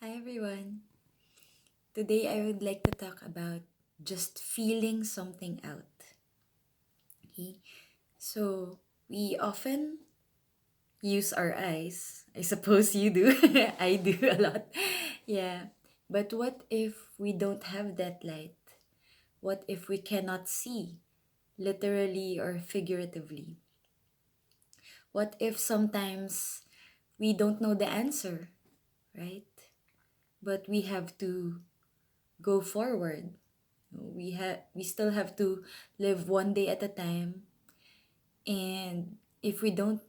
Hi everyone. Today I would like to talk about just feeling something out. Okay? So we often use our eyes. I suppose you do. I do a lot. Yeah. But what if we don't have that light? What if we cannot see, literally or figuratively? What if sometimes we don't know the answer, right? But we have to go forward. We still have to live one day at a time, and if we don't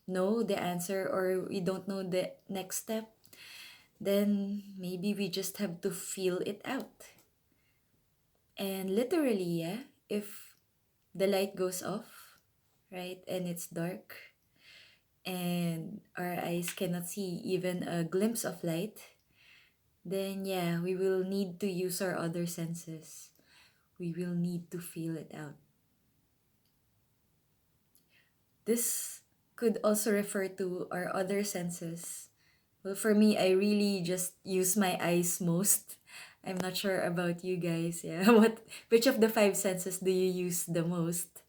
know the answer or we don't know the next step, then maybe we just have to feel it out. And literally, yeah, if the light goes off, right, and it's dark and our eyes cannot see even a glimpse of light, then yeah, we will need to use our other senses. We will need to feel it out. This could also refer to our other senses. Well, for me, I really just use my eyes most. I'm not sure about you guys. Yeah, which of the five senses do you use the most?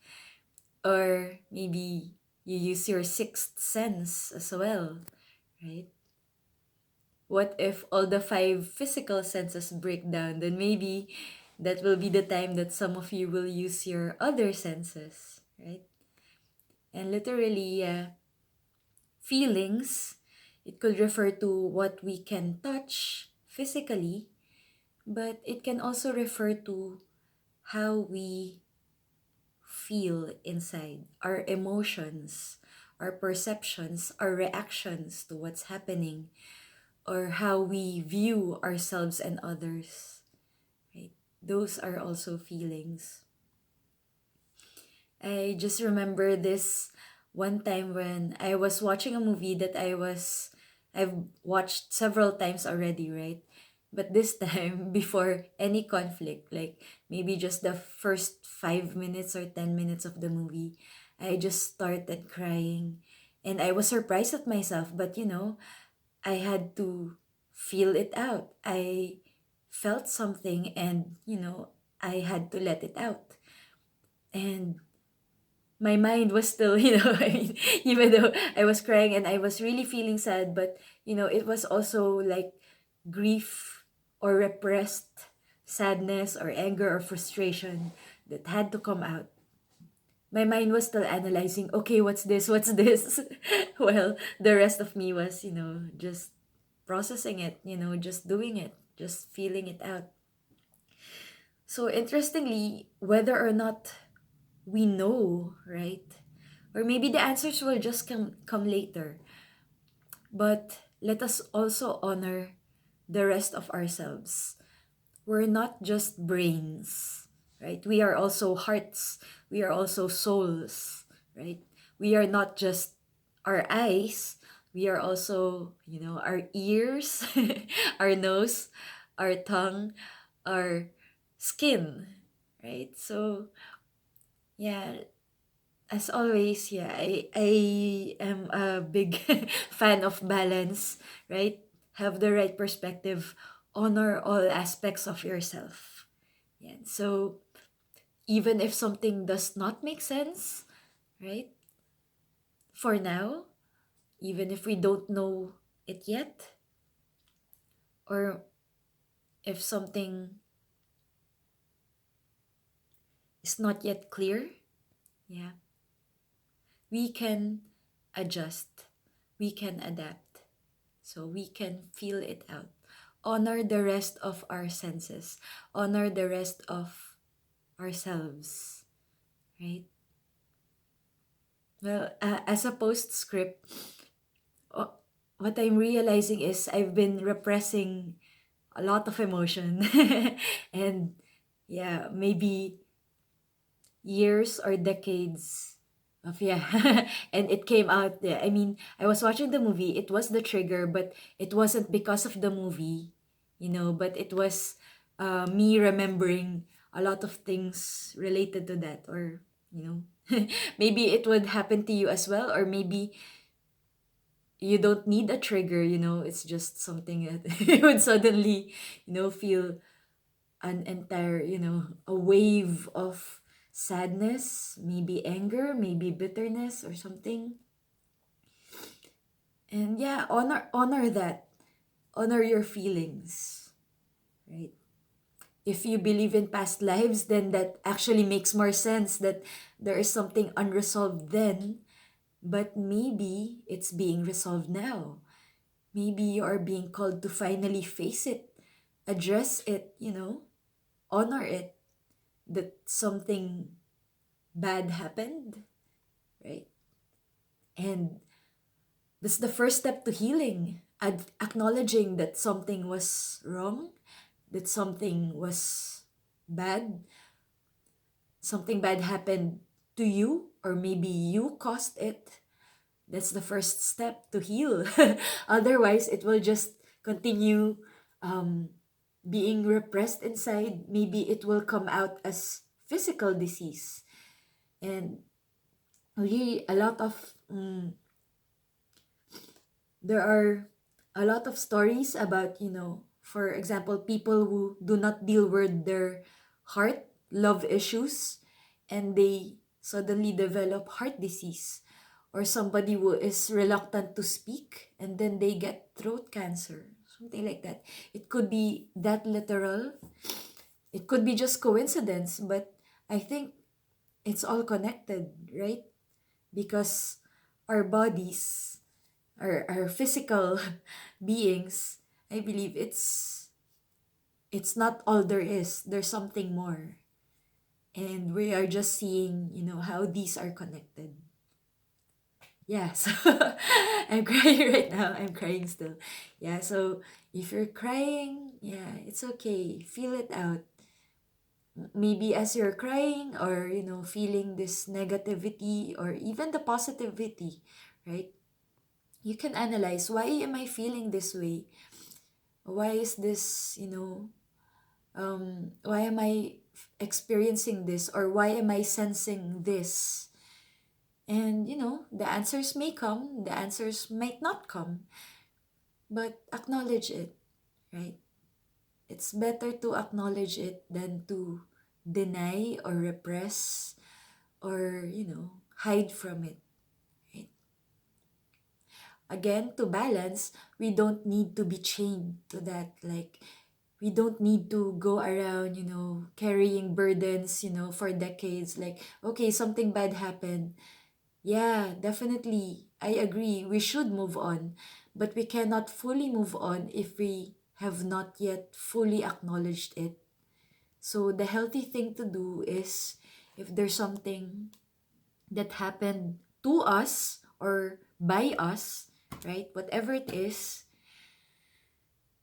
Or maybe you use your sixth sense as well, right? What if all the five physical senses break down? Then maybe that will be the time that some of you will use your other senses, right? And literally, feelings, it could refer to what we can touch physically, but it can also refer to how we feel inside, our emotions, our perceptions, our reactions to what's happening, or how we view ourselves and others, right? Those are also feelings. I just remember this one time when I was watching a movie that I've watched several times already, right? But this time, before any conflict, like maybe just the first 5 minutes or 10 minutes of the movie, I just started crying. And I was surprised at myself, but I had to feel it out. I felt something and, I had to let it out. And my mind was still, I mean, even though I was crying and I was really feeling sad, but, it was also like grief or repressed sadness or anger or frustration that had to come out. My mind was still analyzing, okay, what's this? What's this? Well, the rest of me was, just processing it, just doing it, just feeling it out. So interestingly, whether or not we know, right? Or maybe the answers will just come later. But let us also honor the rest of ourselves. We're not just brains, right? We are also hearts. We are also souls, right? We are not just our eyes. We are also, our ears, our nose, our tongue, our skin, right? So, yeah, as always, yeah, I am a big fan of balance, right? Have the right perspective, honor all aspects of yourself. Yeah. So even if something does not make sense, right? For now, even if we don't know it yet, or if something is not yet clear, yeah, we can adjust, we can adapt. So we can feel it out. Honor the rest of our senses. Honor the rest of ourselves, right? Well, as a postscript, uh, what I'm realizing is I've been repressing a lot of emotion. And yeah, maybe years or decades of, yeah. And it came out, yeah. I mean, I was watching the movie, it was the trigger, but it wasn't because of the movie, but it was me remembering a lot of things related to that, or maybe it would happen to you as well, or maybe you don't need a trigger, it's just something that you would suddenly, feel an entire, a wave of sadness, maybe anger, maybe bitterness or something. And yeah, honor that. Honor your feelings, right? If you believe in past lives, then that actually makes more sense that there is something unresolved then, but maybe it's being resolved now. Maybe you are being called to finally face it, address it, honor it, that something bad happened, right? And that's the first step to healing. Acknowledging that something was wrong, that something was bad, something bad happened to you, or maybe you caused it. That's the first step to heal. Otherwise, it will just continue um, being repressed inside. Maybe it will come out as physical disease. And really, there are a lot of stories about, for example, people who do not deal with their heart, love issues, and they suddenly develop heart disease. Or somebody who is reluctant to speak and then they get throat cancer, something like that. It could be that literal. It could be just coincidence, but I think it's all connected, right? Because our bodies, our physical beings, I believe it's not all there is. There's something more. And we are just seeing, how these are connected. Yeah, so I'm crying right now. I'm crying still. Yeah, so if you're crying, yeah, it's okay. Feel it out. Maybe as you're crying or, feeling this negativity or even the positivity, right? You can analyze, why am I feeling this way? Why is this, why am I experiencing this, or why am I sensing this? And, the answers may come, the answers might not come, but acknowledge it, right? It's better to acknowledge it than to deny or repress or, hide from it, right? Again, to balance, we don't need to be chained to that. Like, we don't need to go around, carrying burdens, for decades. Like, okay, something bad happened. Yeah, definitely. I agree. We should move on. But we cannot fully move on if we have not yet fully acknowledged it. So the healthy thing to do is, if there's something that happened to us or by us, right? Whatever it is,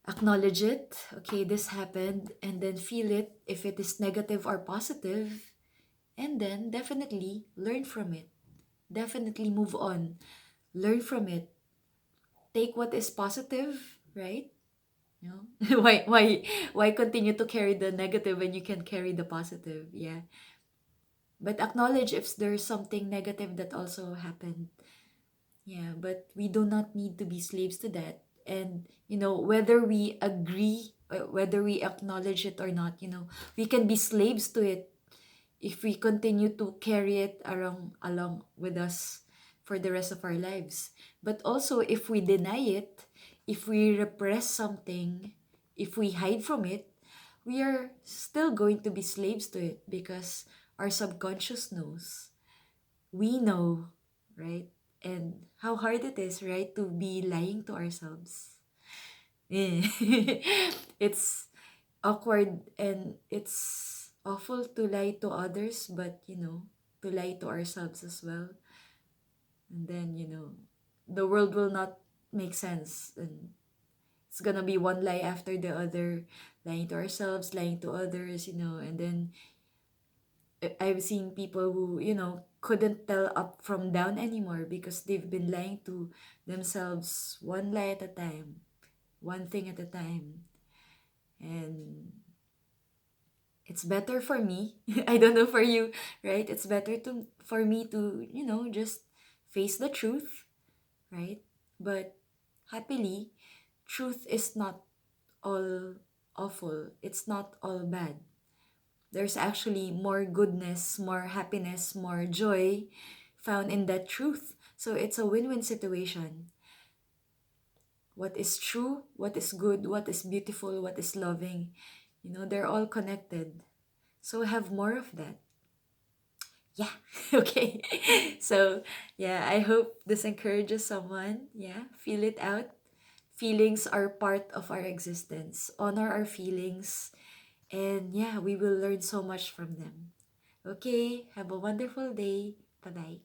acknowledge it. Okay, this happened, and then feel it if it is negative or positive, and then definitely learn from it. Definitely move on. Learn from it. Take what is positive, right? You know? why continue to carry the negative when you can carry the positive? Yeah. But acknowledge if there's something negative that also happened. Yeah, but we do not need to be slaves to that. And, whether we agree, whether we acknowledge it or not, we can be slaves to it if we continue to carry it along with us for the rest of our lives. But also, if we deny it, if we repress something, if we hide from it, we are still going to be slaves to it because our subconscious knows. We know, right? And how hard it is, right, to be lying to ourselves. Eh. It's awkward and it's awful to lie to others, but to lie to ourselves as well. And then, the world will not make sense. And it's gonna be one lie after the other, lying to ourselves, lying to others, and then I've seen people who, couldn't tell up from down anymore because they've been lying to themselves one lie at a time, one thing at a time. And it's better for me. I don't know for you, right? It's better to for me to, just face the truth, right? But happily, truth is not all awful, it's not all bad. There's actually more goodness, more happiness, more joy found in that truth. So it's a win win situation. What is true, what is good, what is beautiful, what is loving, they're all connected. So have more of that. Yeah. Okay. So, yeah, I hope this encourages someone. Yeah, feel it out. Feelings are part of our existence. Honor our feelings. And yeah, we will learn so much from them. Okay, have a wonderful day. Bye bye.